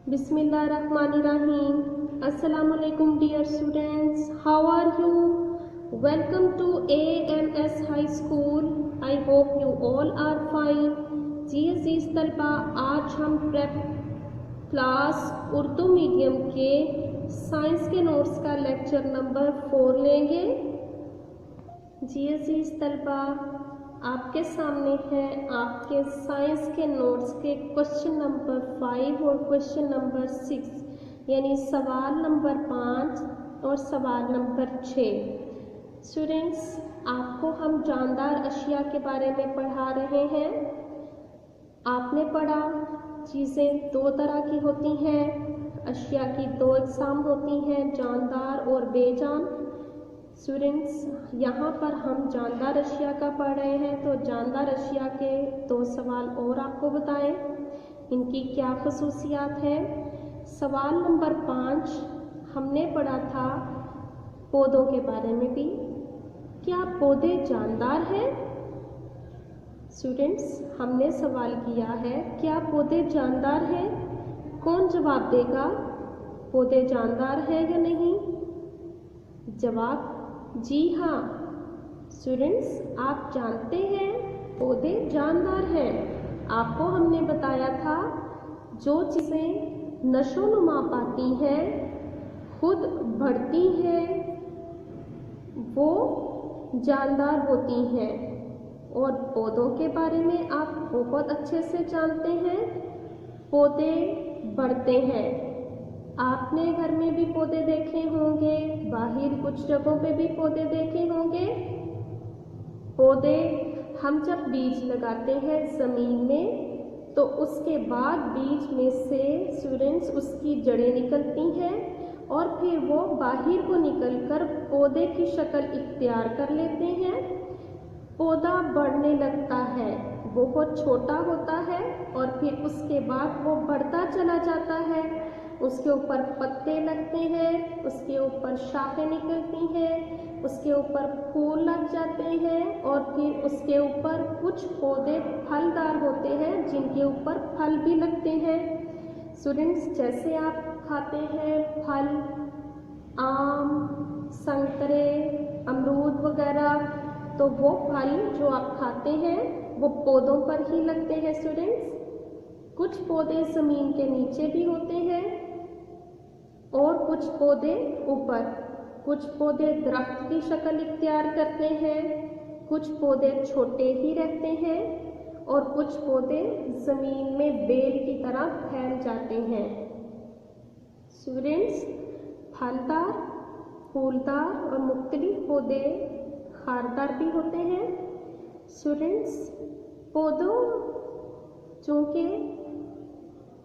Bismillahirrahmanirrahim. Assalamualaikum dear students. How are you? Welcome to AMS High School. I hope you all are fine. जी अजीज तलबा, आज हम prep class Urdu medium के science के notes का lecture number 4 लेंगे। जी अजीज तलबा, आपके सामने है आपके साइंस के नोट्स के क्वेश्चन नंबर 5 और क्वेश्चन नंबर 6, यानी सवाल नंबर 5 और सवाल नंबर 6। स्टूडेंट्स, आपको हम जानदार अशिया के बारे में पढ़ा रहे हैं। आपने पढ़ा चीज़ें दो तरह की होती हैं, अशिया की दो इकसाम होती हैं, जानदार और बेजान। स्टूडेंट्स, यहाँ पर हम जानदार अशिया का पढ़ रहे हैं, तो जानदार अशिया के दो सवाल और आपको बताएं इनकी क्या खसूसियात हैं। सवाल नंबर 5 हमने पढ़ा था पौधों के बारे में भी। क्या पौधे जानदार हैं? स्टूडेंट्स, हमने सवाल किया है क्या पौधे जानदार हैं। कौन जवाब देगा पौधे जानदार हैं या नहीं? जवाब जी हाँ। स्टूडेंट्स, आप जानते हैं पौधे जानदार हैं। आपको हमने बताया था जो चीज़ें नशोनुमा पाती हैं, खुद बढ़ती हैं, वो जानदार होती हैं। और पौधों के बारे में आप बहुत अच्छे से जानते हैं, पौधे बढ़ते हैं। आपने घर में भी पौधे देखे होंगे, बाहर कुछ जगहों पे भी पौधे देखे होंगे। पौधे हम जब बीज लगाते हैं ज़मीन में, तो उसके बाद बीज में से स्टूडेंट्स उसकी जड़ें निकलती हैं और फिर वो बाहर को निकलकर पौधे की शक्ल इख्तियार कर लेते हैं। पौधा बढ़ने लगता है, बहुत छोटा होता है और फिर उसके बाद वो बढ़ता चला जाता है। उसके ऊपर पत्ते लगते हैं, उसके ऊपर शाखें निकलती हैं, उसके ऊपर फूल लग जाते हैं और फिर उसके ऊपर कुछ पौधे फलदार होते हैं जिनके ऊपर फल भी लगते हैं। स्टूडेंट्स, जैसे आप खाते हैं फल, आम, संतरे, अमरूद वगैरह, तो वो फल जो आप खाते हैं वो पौधों पर ही लगते हैं। स्टूडेंट्स, कुछ पौधे ज़मीन के नीचे भी होते हैं और कुछ पौधे ऊपर। कुछ पौधे दरख्त की शक्ल इख्तियार करते हैं, कुछ पौधे छोटे ही रहते हैं और कुछ पौधे ज़मीन में बेल की तरह फैल जाते हैं। स्टूडेंट्स, फलदार, फूलदार और मुख्तलिफ पौधे खारदार भी होते हैं। स्टूडेंट्स, पौधों चूँकि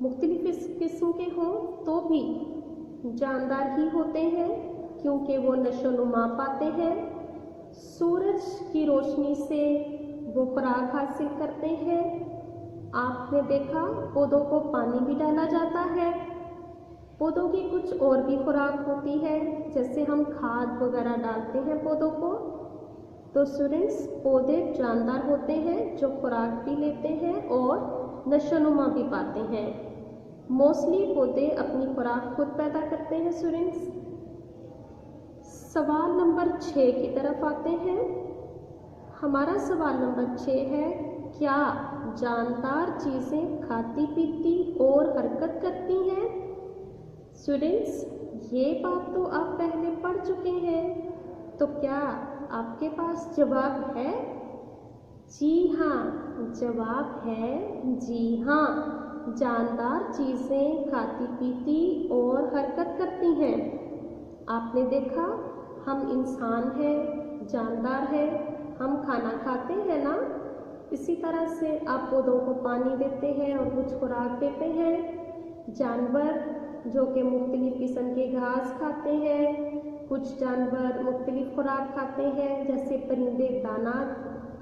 मुख्तलिफ किस्म के हों तो भी जानदार ही होते हैं, क्योंकि वो नशोनुमा पाते हैं। सूरज की रोशनी से वो खुराक हासिल करते हैं। आपने देखा पौधों को पानी भी डाला जाता है। पौधों की कुछ और भी खुराक होती है, जैसे हम खाद वगैरह डालते हैं पौधों को। तो स्टूडेंट्स, पौधे जानदार होते हैं जो खुराक भी लेते हैं और नशोनुमा भी पाते हैं। मोस्टली पौधे अपनी खुराक खुद पैदा करते हैं। स्टूडेंट्स, सवाल नंबर 6 की तरफ आते हैं। हमारा सवाल नंबर 6 है, क्या जानदार चीज़ें खाती पीती और हरकत करती हैं? स्टूडेंट्स, ये बात तो आप पहले पढ़ चुके हैं, तो क्या आपके पास जवाब है? जी हाँ, जवाब है जी हाँ। जानदार चीज़ें खाती पीती और हरकत करती हैं। आपने देखा हम इंसान हैं, जानदार हैं, हम खाना खाते हैं ना, इसी तरह से आप पौधों को पानी देते हैं और कुछ खुराक देते हैं। जानवर जो कि मुख्तलिफ किस्म के घास खाते हैं, कुछ जानवर मुख्तलिफ खुराक खाते हैं, जैसे परिंदे दाना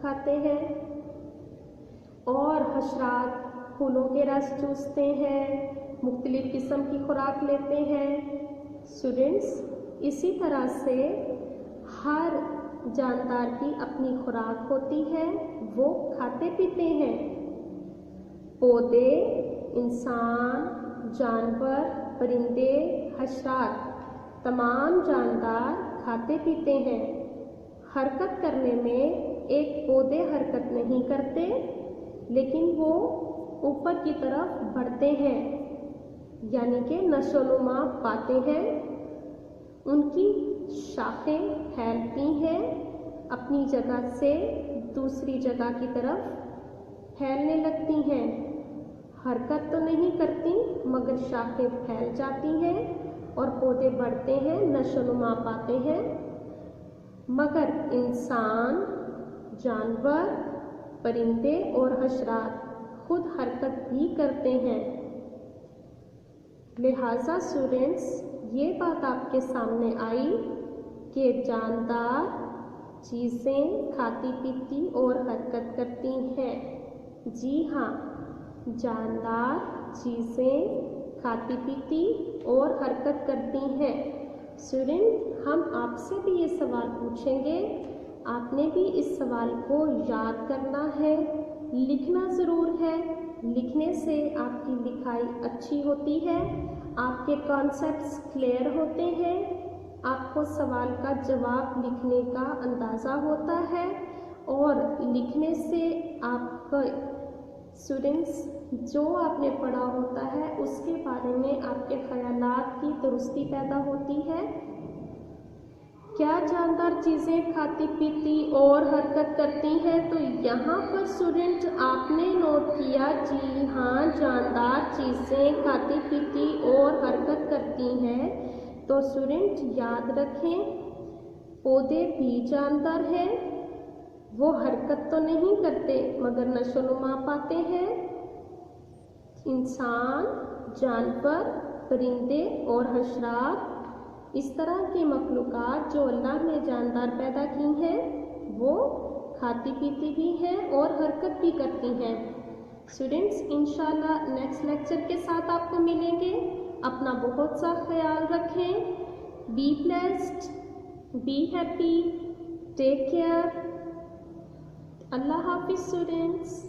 खाते हैं और हशरात फूलों के रस चूसते हैं, मुख्तलिफ किस्म की खुराक लेते हैं। स्टूडेंट्स, इसी तरह से हर जानदार की अपनी खुराक होती है, वो खाते पीते हैं। पौधे, इंसान, जानवर, परिंदे, हशरात तमाम जानदार खाते पीते हैं। हरकत करने में एक पौधे हरकत नहीं करते, लेकिन वो ऊपर की तरफ बढ़ते हैं, यानी कि नशोनुमा पाते हैं। उनकी शाखें फैलती हैं, अपनी जगह से दूसरी जगह की तरफ फैलने लगती हैं। हरकत तो नहीं करती, मगर शाखें फैल जाती हैं और पौधे बढ़ते हैं, नशोनुमा पाते हैं। मगर इंसान, जानवर, परिंदे और हशरात खुद हरकत भी करते हैं। लिहाजा स्टूडेंट्स, ये बात आपके सामने आई कि जानदार चीज़ें खाती पीती और हरकत करती हैं। जी हाँ, जानदार चीज़ें खाती पीती और हरकत करती हैं। स्टूडेंट, हम आपसे भी ये सवाल पूछेंगे, आपने भी इस सवाल को याद करना है, लिखना ज़रूर है। लिखने से आपकी लिखाई अच्छी होती है, आपके कॉन्सेप्ट्स क्लियर होते हैं, आपको सवाल का जवाब लिखने का अंदाज़ा होता है और लिखने से आपका स्टूडेंट्स जो आपने पढ़ा होता है उसके बारे में आपके ख्यालात की दुरुस्ती पैदा होती है। क्या जानदार चीज़ें खाती पीती और हरकत करती हैं? तो यहाँ पर स्टूडेंट आपने नोट किया, जी हाँ, जानदार चीज़ें खाती पीती और हरकत करती हैं। तो स्टूडेंट याद रखें, पौधे भी जानदार हैं, वो हरकत तो नहीं करते मगर नशोनुमा पाते हैं। इंसान, जानवर, परिंदे और हशरात, इस तरह की मखलूक़ात जो अल्लाह ने जानदार पैदा की हैं, वो खाती पीती भी हैं और हरकत भी करती हैं। स्टूडेंट्स, इंशाल्लाह नेक्स्ट लेक्चर के साथ आपको मिलेंगे। अपना बहुत सा ख्याल रखें। Be blessed, be happy, take care. Allah हाफिज़ स्टूडेंट्स।